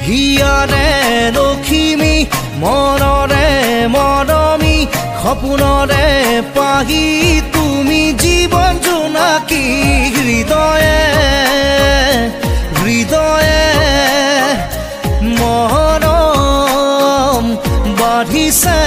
হিয়াৰে লখিমী মনৰে মৰমী সপোনৰে পাহি তুমি জীৱন জোনাকী হৃদয়ে হৃদয়ে মৰম বাঢ়িছে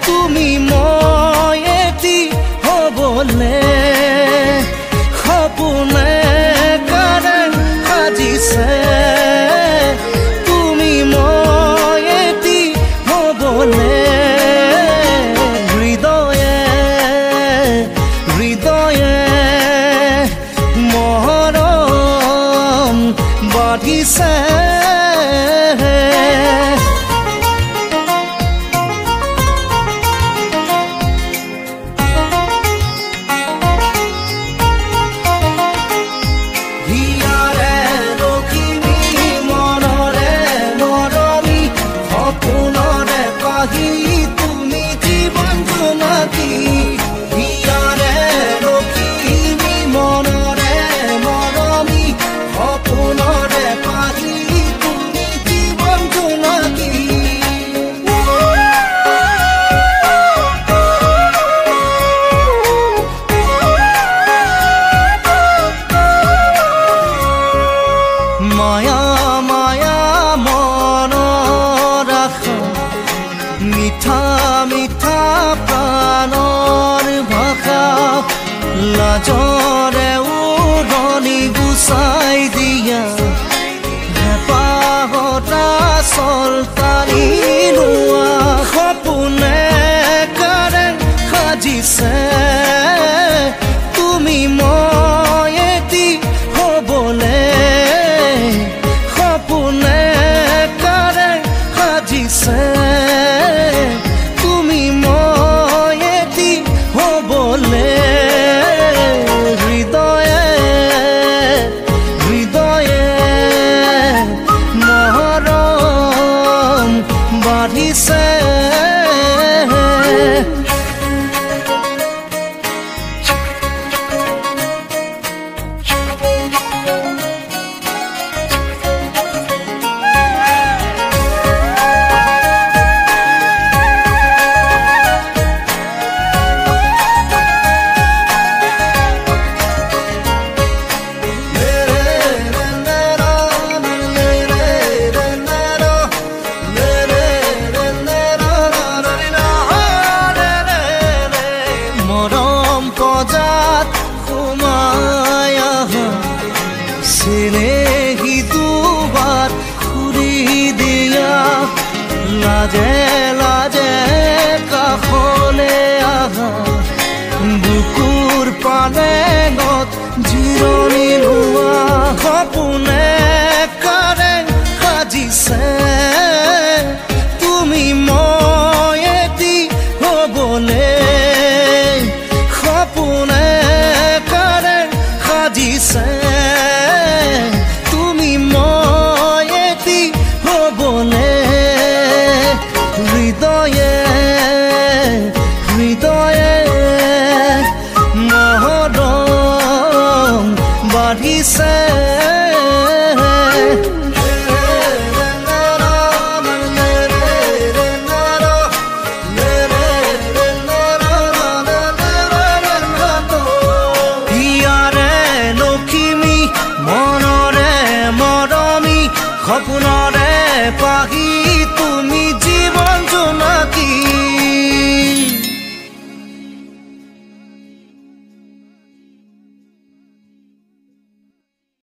তুমি মই এটি হবলে সপোনে কাৰণ সাজিছে তুমি মই এটি হবলে হৃদয়ে হৃদয়ে মৰম বাঢ়িছে মায়া মায়া মনৰ আশা মিঠা মিঠা প্ৰাণৰ ভাষা লাজৰে উৰণি গুচাই দিয়া হেঁপাহতা চলতানি লোৱা সপোনে কাৰণ সাজিছে তুমি মই এটি হবলে তুমি মই এটি হবলে হৃদয়ে হৃদয়ে মৰম বাঢ়িছে চেনেহী দুবাৰ ঘূৰি দিয়া লাজে লাজে কাষলে আহা বুকুৰ পালেঙত জিৰণি লোৱা সপোনে কাৰণ সাজিছে তুমি মই এটি হবলে সপোনে কাৰণ সাজিছে হৃদয়ে হৃদয়ে মৰম বাঢ়িছে হিয়াৰে লখিমী মনৰে মৰমী সপোনৰে পাহি তুমি জীৱন জোনাকী